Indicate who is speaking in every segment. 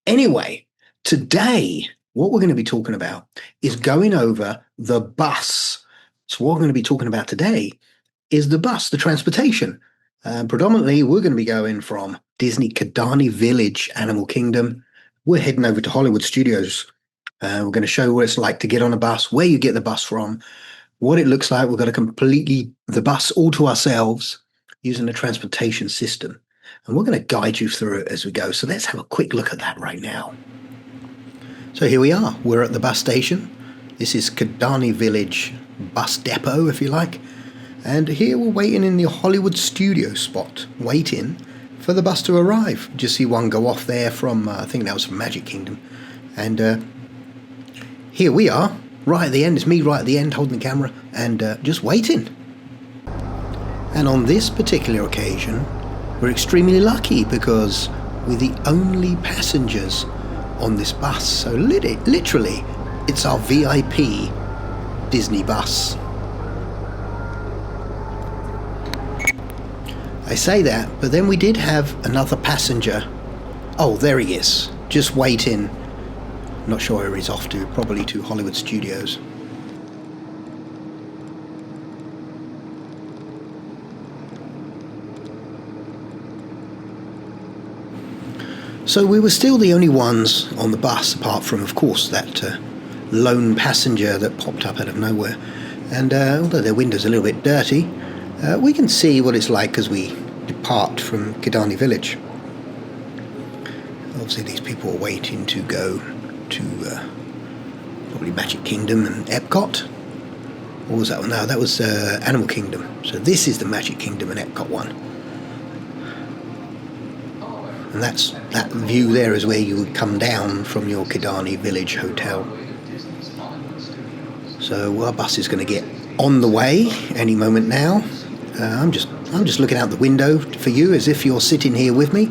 Speaker 1: Anyway, today, what we're going to be talking about is going over the bus. So, what we're going to be talking about today is the bus, the transportation. Predominantly, we're going to be going from Disney Kidani Village, Animal Kingdom. We're heading over to Hollywood Studios. We're going to show what it's like to get on a bus, where you get the bus from, what it looks like. We've got the bus all to ourselves using a transportation system. And we're going to guide you through it as we go. So let's have a quick look at that right now. So here we are. We're at the bus station. This is Kidani Village bus depot, if you like. And here we're waiting in the Hollywood studio spot, waiting for the bus to arrive. Just see one go off there from, I think that was from Magic Kingdom. And here we are, right at the end. It's me right at the end holding the camera and just waiting. And on this particular occasion, we're extremely lucky because we're the only passengers on this bus. So literally, it's our VIP Disney bus. I say that, but then we did have another passenger. Oh, there he is, just waiting. Not sure where he's off to, probably to Hollywood Studios. So we were still the only ones on the bus, apart from, of course, that lone passenger that popped up out of nowhere. And although their window's a little bit dirty, we can see what it's like as we depart from Kidani Village. Obviously, these people are waiting to go to probably Magic Kingdom and Epcot. What was that one? No, that was Animal Kingdom. So this is the Magic Kingdom and Epcot one. And that view there is where you would come down from your Kidani Village hotel. So our bus is going to get on the way any moment now. I'm just looking out the window for you as if you're sitting here with me.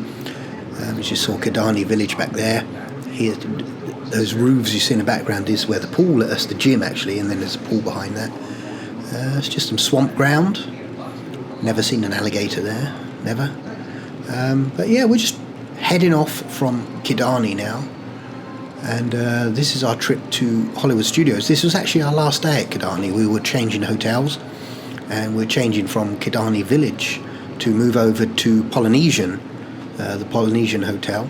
Speaker 1: As you saw Kidani Village back there. Here, those roofs you see in the background is where the pool is, that's the gym actually, and then there's a pool behind that. It's just some swamp ground. Never seen an alligator there, never. But yeah, we're just heading off from Kidani now, and this is our trip to Hollywood Studios. This was actually our last day at Kidani. We were changing hotels, and we're changing from Kidani Village to move over to Polynesian, the Polynesian Hotel.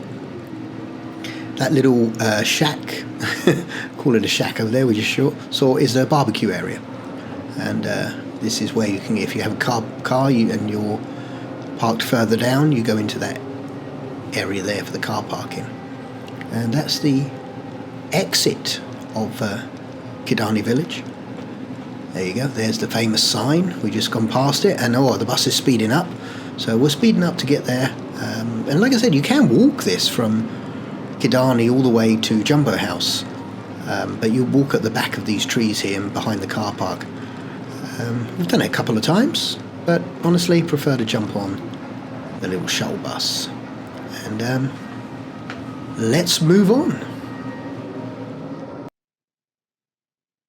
Speaker 1: That little shack, call it a shack over there, we just saw is a barbecue area, and this is where you can, if you have a car and you're parked further down, you go into that area there for the car parking. And that's the exit of Kidani Village. There you go, there's the famous sign. We just gone past it, and the bus is speeding up, so we're speeding up to get there. And like I said, you can walk this from Kidani all the way to Jumbo House, but you walk at the back of these trees here and behind the car park. We've done it a couple of times, but honestly prefer to jump on the little shuttle bus. And let's move on.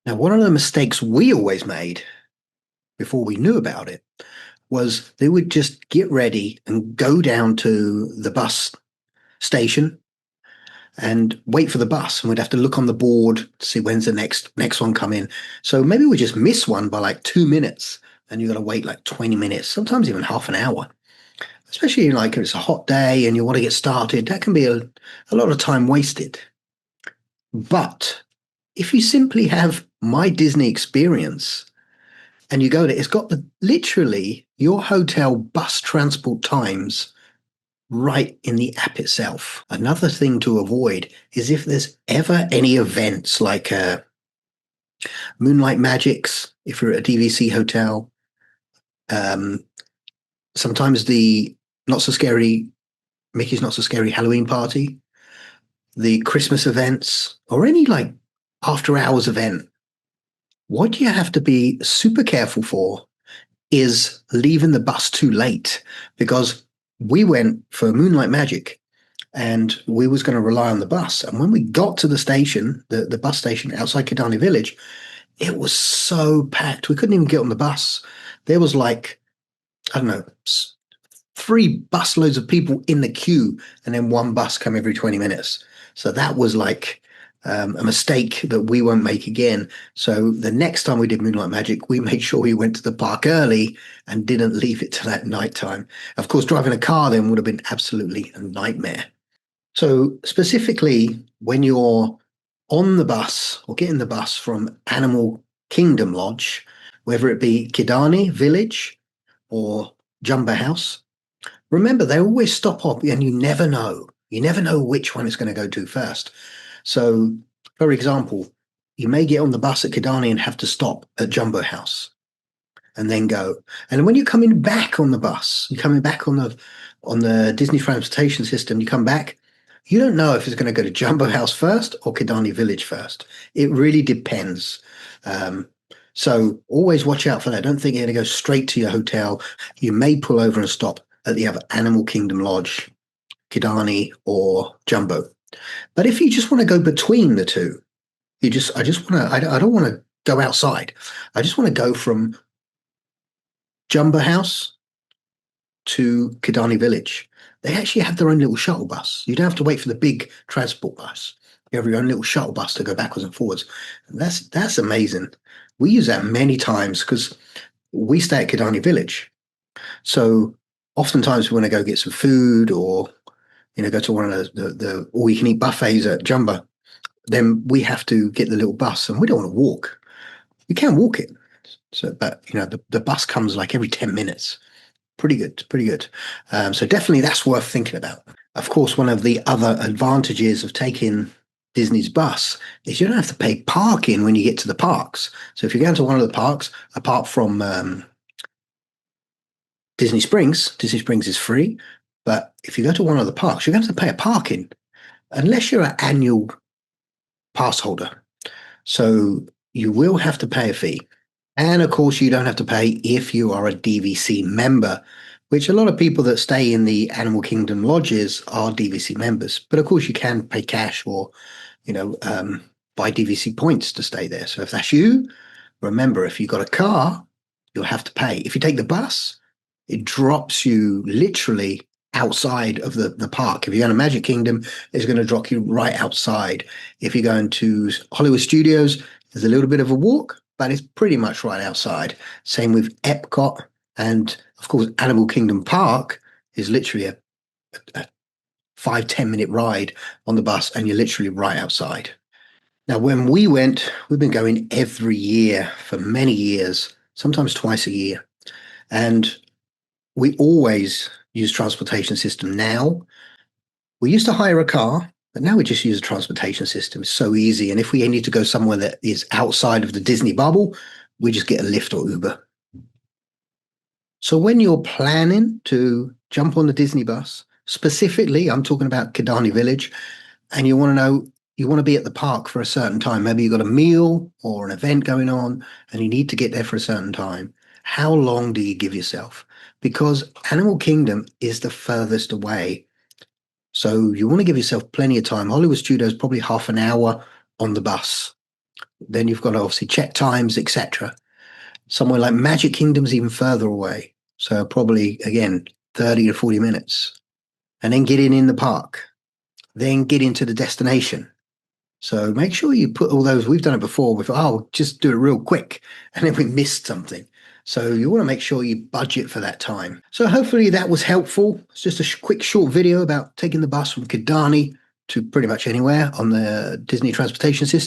Speaker 1: Now, one of the mistakes we always made before we knew about it was they would just get ready and go down to the bus station and wait for the bus, and we'd have to look on the board to see when's the next one come in. So maybe we just miss one by like 2 minutes, and you've got to wait like 20 minutes, sometimes even half an hour. Especially like if it's a hot day and you want to get started, that can be a lot of time wasted. But if you simply have My Disney Experience and you go there, it's got literally your hotel bus transport times right in the app itself. Another thing to avoid is if there's ever any events like Moonlight Magics, if you're at a DVC hotel, sometimes the Mickey's Not So Scary Halloween Party, the Christmas events, or any like after hours event, what you have to be super careful for is leaving the bus too late, because we went for Moonlight Magic and we was going to rely on the bus. And when we got to the station, the bus station outside Kidani Village, it was so packed. We couldn't even get on the bus. There was like, I don't know, three busloads of people in the queue, and then one bus come every 20 minutes. So that was like a mistake that we won't make again. So the next time we did Moonlight Magic, we made sure we went to the park early and didn't leave it till that night time. Of course, driving a car then would have been absolutely a nightmare. So specifically, when you're on the bus or getting the bus from Animal Kingdom Lodge, whether it be Kidani Village or Jumbo House, remember they always stop off and you never know. You never know which one it's going to go to first. So, for example, you may get on the bus at Kidani and have to stop at Jumbo House and then go. And when you're coming back on the bus, you're coming back on the Disney transportation system, you come back, you don't know if it's going to go to Jumbo House first or Kidani Village first. It really depends. So always watch out for that. Don't think you're going to go straight to your hotel. You may pull over and stop at the other Animal Kingdom Lodge, Kidani or Jumbo. But if you just want to go between the two, I don't want to go outside. I just want to go from Jumbo House to Kidani Village. They actually have their own little shuttle bus. You don't have to wait for the big transport bus. You have your own little shuttle bus to go backwards and forwards. And that's amazing. We use that many times because we stay at Kidani Village. So oftentimes we want to go get some food or go to one of the all-you-can-eat buffets at Jumbo. Then we have to get the little bus, and we don't want to walk. You can walk it, but the bus comes like every 10 minutes. Pretty good. So definitely that's worth thinking about. Of course, one of the other advantages of taking Disney's bus is you don't have to pay parking when you get to the parks. So if you're going to one of the parks, apart from Disney Springs is free. But if you go to one of the parks, you're going to have to pay a parking unless you're an annual pass holder. So you will have to pay a fee. And of course, you don't have to pay if you are a DVC member, which a lot of people that stay in the Animal Kingdom lodges are DVC members. But of course, you can pay cash or, buy DVC points to stay there. So if that's you, remember, if you've got a car, you'll have to pay. If you take the bus, it drops you literally outside of the park. If you're going to Magic Kingdom, it's going to drop you right outside. If you're going to Hollywood Studios, there's a little bit of a walk, but it's pretty much right outside. Same with Epcot, and of course Animal Kingdom Park is literally a 5-10 minute ride on the bus, and you're literally right outside. Now, when we went, we've been going every year for many years, sometimes twice a year, and we always use transportation system now. We used to hire a car, but now we just use a transportation system. It's so easy. And if we need to go somewhere that is outside of the Disney bubble, we just get a Lyft or Uber. So when you're planning to jump on the Disney bus, specifically, I'm talking about Kidani Village, and you want to be at the park for a certain time. Maybe you've got a meal or an event going on, and you need to get there for a certain time. How long do you give yourself? Because Animal Kingdom is the furthest away. So you want to give yourself plenty of time. Hollywood Studios probably half an hour on the bus. Then you've got to obviously check times, etc. Somewhere like Magic Kingdom's even further away. So probably, again, 30 to 40 minutes. And then get in the park. Then get into the destination. So make sure you put all those. We've done it before. We thought, just do it real quick. And then we missed something. So you want to make sure you budget for that time. So hopefully that was helpful. It's just a quick short video about taking the bus from Kidani to pretty much anywhere on the Disney transportation system.